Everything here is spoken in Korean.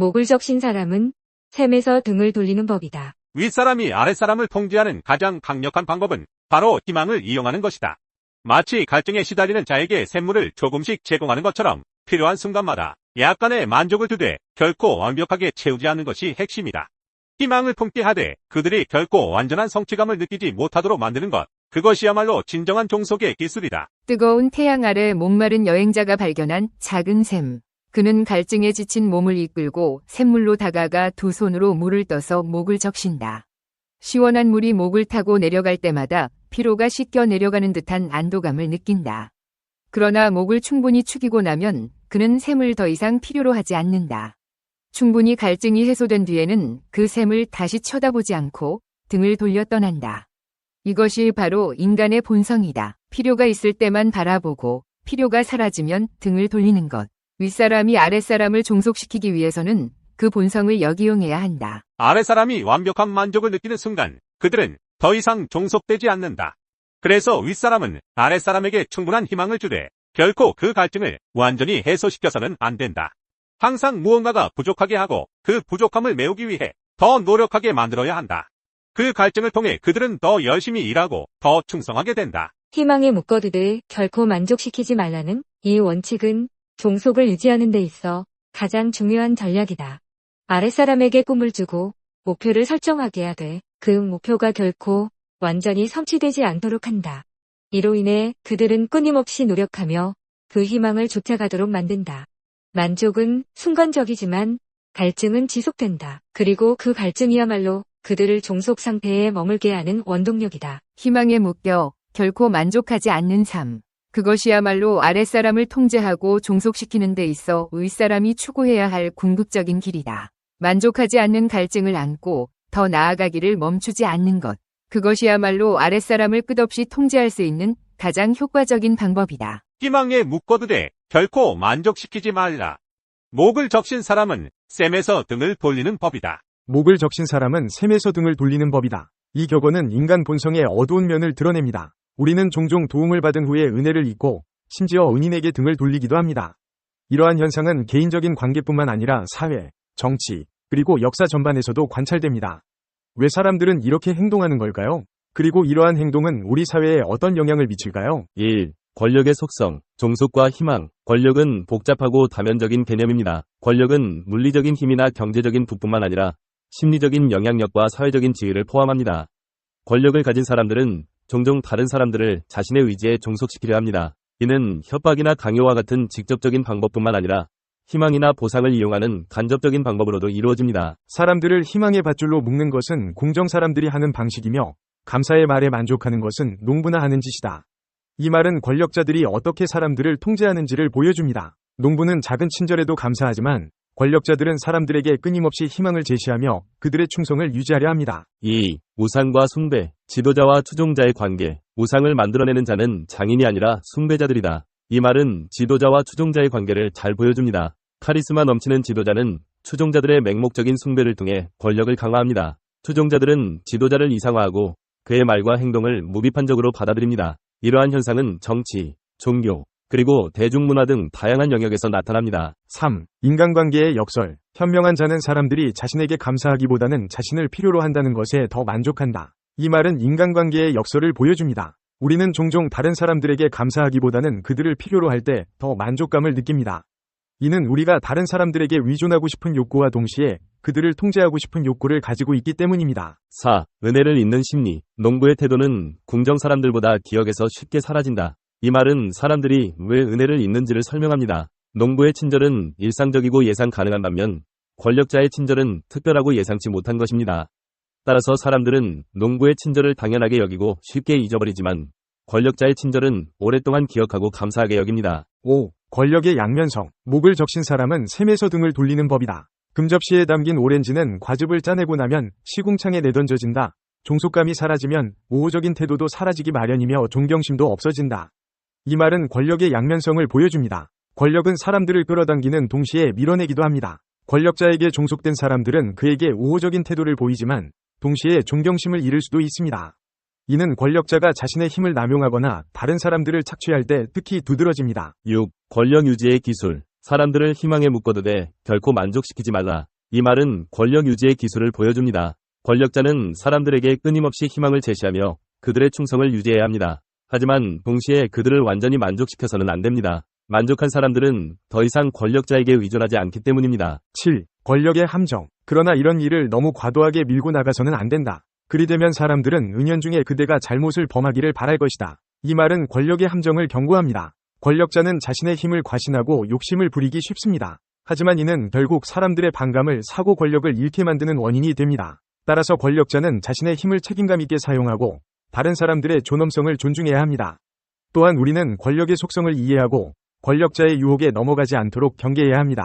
목을 적신 사람은 셈에서 등을 돌리는 법이다. 윗사람이 아랫사람을 통제하는 가장 강력한 방법은 바로 희망을 이용하는 것이다. 마치 갈증에 시달리는 자에게 샘물을 조금씩 제공하는 것처럼 필요한 순간마다 약간의 만족을 주되 결코 완벽하게 채우지 않는 것이 핵심이다. 희망을 품게 하되 그들이 결코 완전한 성취감을 느끼지 못하도록 만드는 것, 그것이야말로 진정한 종속의 기술이다. 뜨거운 태양 아래 목마른 여행자가 발견한 작은 샘. 그는 갈증에 지친 몸을 이끌고 샘물로 다가가 두 손으로 물을 떠서 목을 적신다. 시원한 물이 목을 타고 내려갈 때마다 피로가 씻겨 내려가는 듯한 안도감을 느낀다. 그러나 목을 충분히 축이고 나면 그는 샘을 더 이상 필요로 하지 않는다. 충분히 갈증이 해소된 뒤에는 그 샘을 다시 쳐다보지 않고 등을 돌려 떠난다. 이것이 바로 인간의 본성이다. 필요가 있을 때만 바라보고 필요가 사라지면 등을 돌리는 것. 윗사람이 아랫사람을 종속시키기 위해서는 그 본성을 역이용해야 한다. 아랫사람이 완벽한 만족을 느끼는 순간 그들은 더 이상 종속되지 않는다. 그래서 윗사람은 아랫사람에게 충분한 희망을 주되 결코 그 갈증을 완전히 해소시켜서는 안 된다. 항상 무언가가 부족하게 하고 그 부족함을 메우기 위해 더 노력하게 만들어야 한다. 그 갈증을 통해 그들은 더 열심히 일하고 더 충성하게 된다. 희망에 묶어두되 결코 만족시키지 말라는 이 원칙은 종속을 유지하는 데 있어 가장 중요한 전략이다. 아랫사람에게 꿈을 주고 목표를 설정하게 하되 그 목표가 결코 완전히 성취되지 않도록 한다. 이로 인해 그들은 끊임없이 노력하며 그 희망을 쫓아가도록 만든다. 만족은 순간적이지만 갈증은 지속된다. 그리고 그 갈증이야말로 그들을 종속 상태에 머물게 하는 원동력이다. 희망에 묶여 결코 만족하지 않는 삶. 그것이야말로 아랫사람을 통제하고 종속시키는 데 있어 윗사람이 추구해야 할 궁극적인 길이다. 만족하지 않는 갈증을 안고 더 나아가기를 멈추지 않는 것. 그것이야말로 아랫사람을 끝없이 통제할 수 있는 가장 효과적인 방법이다. 희망에 묶어두되 결코 만족시키지 말라. 목을 적신 사람은 셈에서 등을 돌리는 법이다. 목을 적신 사람은 셈에서 등을 돌리는 법이다. 이 격언은 인간 본성의 어두운 면을 드러냅니다. 우리는 종종 도움을 받은 후에 은혜를 잊고 심지어 은인에게 등을 돌리기도 합니다. 이러한 현상은 개인적인 관계뿐만 아니라 사회, 정치, 그리고 역사 전반에서도 관찰됩니다. 왜 사람들은 이렇게 행동하는 걸까요? 그리고 이러한 행동은 우리 사회에 어떤 영향을 미칠까요? 1. 권력의 속성, 종속과 희망. 권력은 복잡하고 다면적인 개념입니다. 권력은 물리적인 힘이나 경제적인 부뿐만 아니라 심리적인 영향력과 사회적인 지위를 포함합니다. 권력을 가진 사람들은 종종 다른 사람들을 자신의 의지에 종속시키려 합니다. 이는 협박이나 강요와 같은 직접적인 방법뿐만 아니라 희망이나 보상을 이용하는 간접적인 방법으로도 이루어집니다. 사람들을 희망의 밧줄로 묶는 것은 공정 사람들이 하는 방식이며 감사의 말에 만족하는 것은 농부나 하는 짓이다. 이 말은 권력자들이 어떻게 사람들을 통제하는지를 보여줍니다. 농부는 작은 친절에도 감사하지만 권력자들은 사람들에게 끊임없이 희망을 제시하며 그들의 충성을 유지하려 합니다. 2. 우상과 숭배, 지도자와 추종자의 관계. 우상을 만들어내는 자는 장인이 아니라 숭배자들이다. 이 말은 지도자와 추종자의 관계를 잘 보여줍니다. 카리스마 넘치는 지도자는 추종자들의 맹목적인 숭배를 통해 권력을 강화합니다. 추종자들은 지도자를 이상화하고 그의 말과 행동을 무비판적으로 받아들입니다. 이러한 현상은 정치, 종교, 그리고 대중문화 등 다양한 영역에서 나타납니다. 3. 인간관계의 역설. 현명한 자는 사람들이 자신에게 감사하기보다는 자신을 필요로 한다는 것에 더 만족한다. 이 말은 인간관계의 역설을 보여줍니다. 우리는 종종 다른 사람들에게 감사하기보다는 그들을 필요로 할 때 더 만족감을 느낍니다. 이는 우리가 다른 사람들에게 의존하고 싶은 욕구와 동시에 그들을 통제하고 싶은 욕구를 가지고 있기 때문입니다. 4. 은혜를 잊는 심리. 농부의 태도는 궁정 사람들보다 기억에서 쉽게 사라진다. 이 말은 사람들이 왜 은혜를 잊는지를 설명합니다. 농부의 친절은 일상적이고 예상 가능한 반면 권력자의 친절은 특별하고 예상치 못한 것입니다. 따라서 사람들은 농부의 친절을 당연하게 여기고 쉽게 잊어버리지만 권력자의 친절은 오랫동안 기억하고 감사하게 여깁니다. 5. 권력의 양면성. 목을 적신 사람은 셈에서 등을 돌리는 법이다. 금접시에 담긴 오렌지는 과즙을 짜내고 나면 시궁창에 내던져진다. 종속감이 사라지면 우호적인 태도도 사라지기 마련이며 존경심도 없어진다. 이 말은 권력의 양면성을 보여줍니다. 권력은 사람들을 끌어당기는 동시에 밀어내기도 합니다. 권력자에게 종속된 사람들은 그에게 우호적인 태도를 보이지만 동시에 존경심을 잃을 수도 있습니다. 이는 권력자가 자신의 힘을 남용하거나 다른 사람들을 착취할 때 특히 두드러집니다. 6. 권력 유지의 기술. 사람들을 희망에 묶어두되 결코 만족시키지 말라. 이 말은 권력 유지의 기술을 보여줍니다. 권력자는 사람들에게 끊임없이 희망을 제시하며 그들의 충성을 유지해야 합니다. 하지만 동시에 그들을 완전히 만족시켜서는 안 됩니다. 만족한 사람들은 더 이상 권력자에게 의존하지 않기 때문입니다. 7. 권력의 함정. 그러나 이런 일을 너무 과도하게 밀고 나가서는 안 된다. 그리 되면 사람들은 은연중에 그대가 잘못을 범하기를 바랄 것이다. 이 말은 권력의 함정을 경고합니다. 권력자는 자신의 힘을 과신하고 욕심을 부리기 쉽습니다. 하지만 이는 결국 사람들의 반감을 사고 권력을 잃게 만드는 원인이 됩니다. 따라서 권력자는 자신의 힘을 책임감 있게 사용하고 다른 사람들의 존엄성을 존중해야 합니다. 또한 우리는 권력의 속성을 이해하고 권력자의 유혹에 넘어가지 않도록 경계해야 합니다.